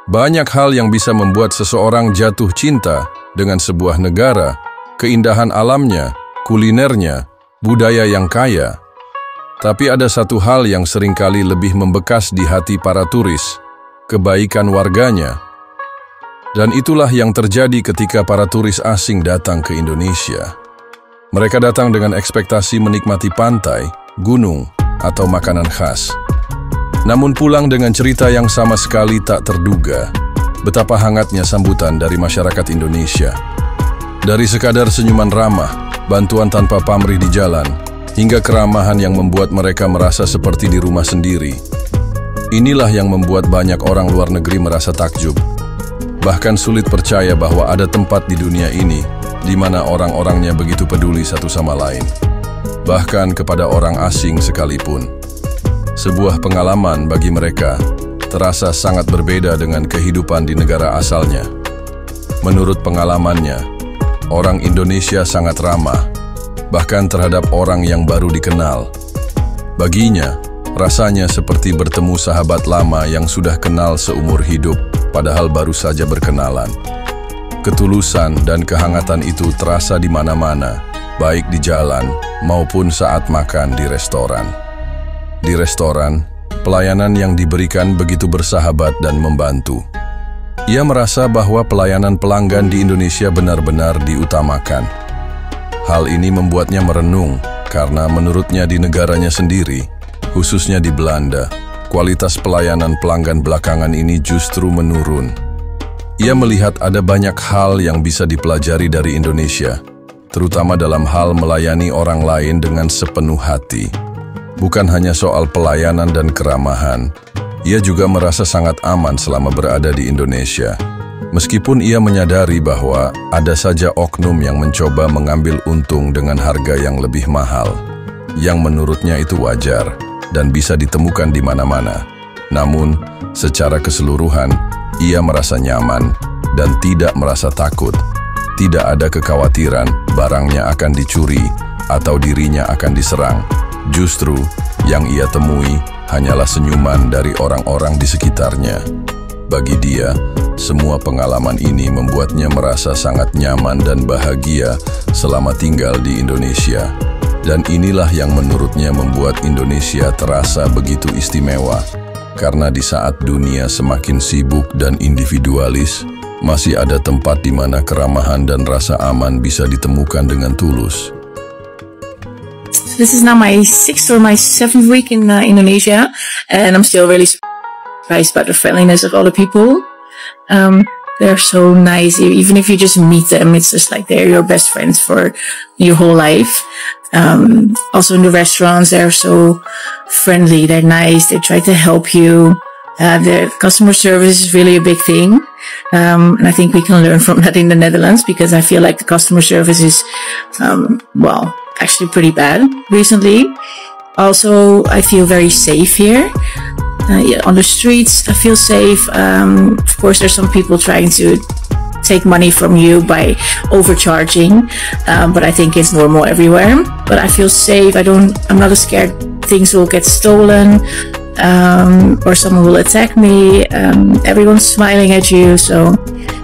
Banyak hal yang bisa membuat seseorang jatuh cinta dengan sebuah negara, keindahan alamnya, kulinernya, budaya yang kaya. Tapi ada satu hal yang seringkali lebih membekas di hati para turis, kebaikan warganya. Dan itulah yang terjadi ketika para turis asing datang ke Indonesia. Mereka datang dengan ekspektasi menikmati pantai, gunung, atau makanan khas. Namun pulang dengan cerita yang sama sekali tak terduga, betapa hangatnya sambutan dari masyarakat Indonesia. Dari sekadar senyuman ramah, bantuan tanpa pamrih di jalan, hingga keramahan yang membuat mereka merasa seperti di rumah sendiri. Inilah yang membuat banyak orang luar negeri merasa takjub. Bahkan sulit percaya bahwa ada tempat di dunia ini di mana orang-orangnya begitu peduli satu sama lain. Bahkan kepada orang asing sekalipun. Sebuah pengalaman bagi mereka terasa sangat berbeda dengan kehidupan di negara asalnya. Menurut pengalamannya, orang Indonesia sangat ramah, bahkan terhadap orang yang baru dikenal. Baginya, rasanya seperti bertemu sahabat lama yang sudah kenal seumur hidup, padahal baru saja berkenalan. Ketulusan dan kehangatan itu terasa di mana-mana, baik di jalan maupun saat makan di restoran. Di restoran, pelayanan yang diberikan begitu bersahabat dan membantu. Ia merasa bahwa pelayanan pelanggan di Indonesia benar-benar diutamakan. Hal ini membuatnya merenung, karena menurutnya di negaranya sendiri, khususnya di Belanda, kualitas pelayanan pelanggan belakangan ini justru menurun. Ia melihat ada banyak hal yang bisa dipelajari dari Indonesia, terutama dalam hal melayani orang lain dengan sepenuh hati. Bukan hanya soal pelayanan dan keramahan, ia juga merasa sangat aman selama berada di Indonesia. Meskipun ia menyadari bahwa ada saja oknum yang mencoba mengambil untung dengan harga yang lebih mahal, yang menurutnya itu wajar dan bisa ditemukan di mana-mana. Namun, secara keseluruhan, ia merasa nyaman dan tidak merasa takut. Tidak ada kekhawatiran barangnya akan dicuri atau dirinya akan diserang. Justru, yang ia temui hanyalah senyuman dari orang-orang di sekitarnya. Bagi dia, semua pengalaman ini membuatnya merasa sangat nyaman dan bahagia selama tinggal di Indonesia. Dan inilah yang menurutnya membuat Indonesia terasa begitu istimewa. Karena di saat dunia semakin sibuk dan individualis, masih ada tempat di mana keramahan dan rasa aman bisa ditemukan dengan tulus. This is now my 6th or my 7th week in Indonesia, and I'm still really surprised by the friendliness of all the people. They're so nice. Even if you just meet them, it's just like they're your best friends for your whole life. Also in the restaurants, they're so friendly. They're nice. They try to help you. The customer service is really a big thing. And I think we can learn from that in the Netherlands, because I feel like the customer service is, actually pretty bad recently. Also, I feel very safe here. On the streets, I feel safe. Of course, there's some people trying to take money from you by overcharging, but I think it's normal everywhere. But I feel safe. I'm not scared things will get stolen, or someone will attack me. Everyone's smiling at you. So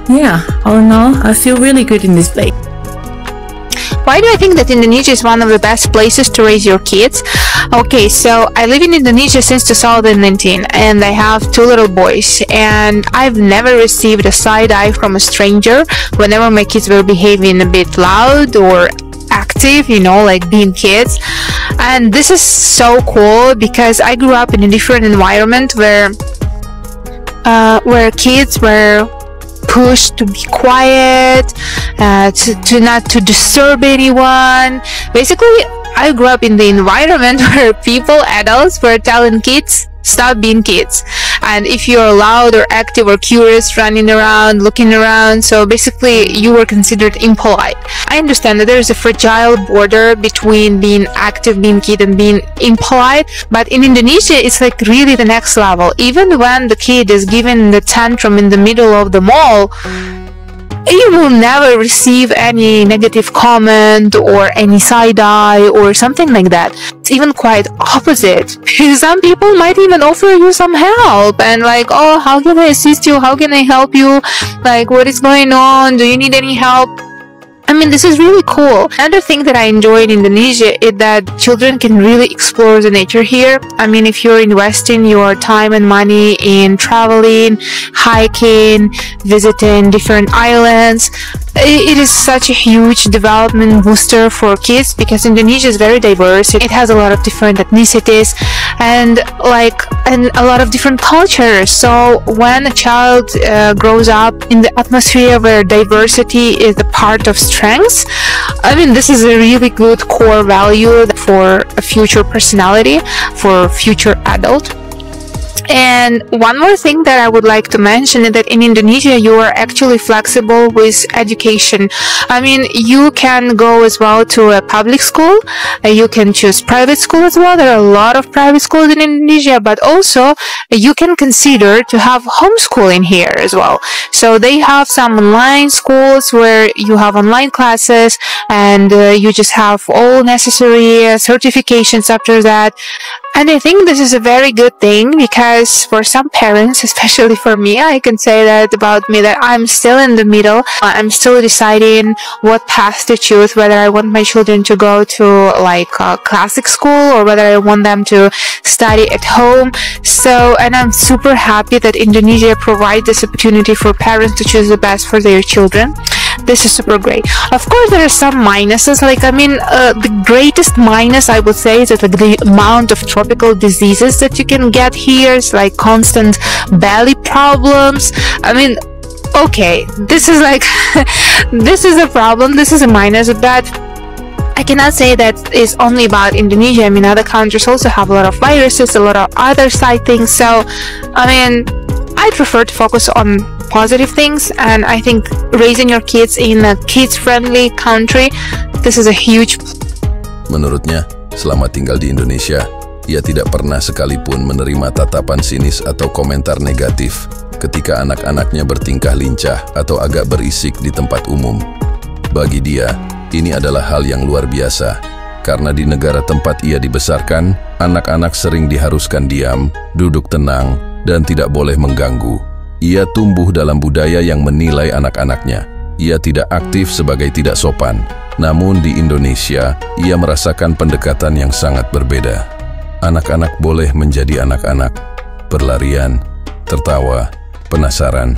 yeah, all in all, I feel really good in this place. Why do I think that Indonesia is one of the best places to raise your kids? Okay, so I live in Indonesia since 2019 and I have 2 little boys, and I've never received a side eye from a stranger whenever my kids were behaving a bit loud or active, like being kids. And this is so cool because I grew up in a different environment where kids were pushed to be quiet, to not to disturb anyone. Basically, I grew up in the environment where adults were telling kids, stop being kids. And if you're loud or active or curious, running around, looking around, so basically you were considered impolite. I understand that there is a fragile border between being active, being kid, and being impolite, but in Indonesia it's like really the next level. Even when the kid is given the tantrum in the middle of the mall, you will never receive any negative comment or any side eye or something like that. It's even quite opposite. Some people might even offer you some help and like, oh, how can I assist you? How can I help you? Like, what is going on? Do you need any help? I mean, this is really cool. Another thing that I enjoy in Indonesia is that children can really explore the nature here. I mean, if you're investing your time and money in traveling, hiking, visiting different islands, it is such a huge development booster for kids because Indonesia is very diverse. It has a lot of different ethnicities and a lot of different cultures. So when a child grows up in the atmosphere where diversity is a part of strengths, I mean, this is a really good core value for a future personality, for future adult. And one more thing that I would like to mention is that in Indonesia, you are actually flexible with education. I mean, you can go as well to a public school. You can choose private school as well. There are a lot of private schools in Indonesia, but also you can consider to have homeschooling here as well. So they have some online schools where you have online classes and you just have all necessary certifications after that. And I think this is a very good thing because for some parents, especially for me, I can say that about me that I'm still in the middle. I'm still deciding what path to choose, whether I want my children to go to like a classic school or whether I want them to study at home. So, and I'm super happy that Indonesia provides this opportunity for parents to choose the best for their children. This is super great. Of course, there are some minuses. Like, I mean, the greatest minus I would say is that the amount of tropical diseases that you can get here is like constant belly problems. I mean, okay, this is like, this is a problem. This is a minus of that. I cannot say that it's only about Indonesia. I mean, other countries also have a lot of viruses, a lot of other side things. So, I mean, I prefer to focus on positive things, and I think raising your kids in a kids-friendly country, this is a huge. Menurutnya, selama tinggal di Indonesia, ia tidak pernah sekalipun menerima tatapan sinis atau komentar negatif ketika anak-anaknya bertingkah lincah atau agak berisik di tempat umum. Bagi dia, ini adalah hal yang luar biasa, karena di negara tempat ia dibesarkan, anak-anak sering diharuskan diam, duduk tenang, dan tidak boleh mengganggu. Ia tumbuh dalam budaya yang menilai anak-anaknya. Ia tidak aktif sebagai tidak sopan. Namun di Indonesia, ia merasakan pendekatan yang sangat berbeda. Anak-anak boleh menjadi anak-anak, berlarian, tertawa, penasaran,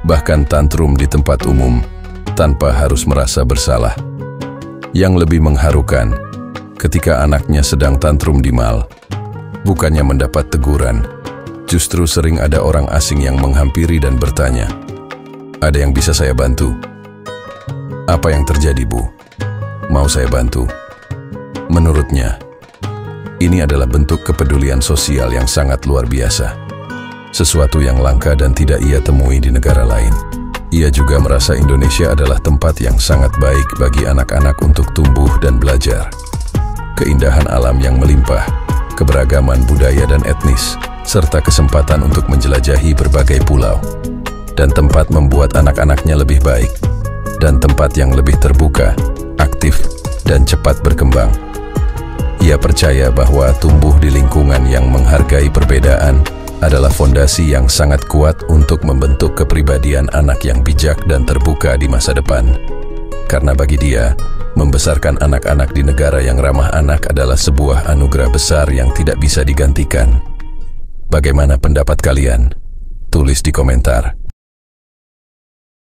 bahkan tantrum di tempat umum, tanpa harus merasa bersalah. Yang lebih mengharukan, ketika anaknya sedang tantrum di mal, bukannya mendapat teguran, justru sering ada orang asing yang menghampiri dan bertanya, "Ada yang bisa saya bantu?" "Apa yang terjadi, Bu? Mau saya bantu?" Menurutnya, ini adalah bentuk kepedulian sosial yang sangat luar biasa. Sesuatu yang langka dan tidak ia temui di negara lain. Ia juga merasa Indonesia adalah tempat yang sangat baik bagi anak-anak untuk tumbuh dan belajar. Keindahan alam yang melimpah, keberagaman budaya dan etnis, serta kesempatan untuk menjelajahi berbagai pulau, dan tempat membuat anak-anaknya lebih baik, dan tempat yang lebih terbuka, aktif, dan cepat berkembang. Ia percaya bahwa tumbuh di lingkungan yang menghargai perbedaan adalah fondasi yang sangat kuat untuk membentuk kepribadian anak yang bijak dan terbuka di masa depan. Karena bagi dia, membesarkan anak-anak di negara yang ramah anak adalah sebuah anugerah besar yang tidak bisa digantikan. Bagaimana pendapat kalian? Tulis di komentar.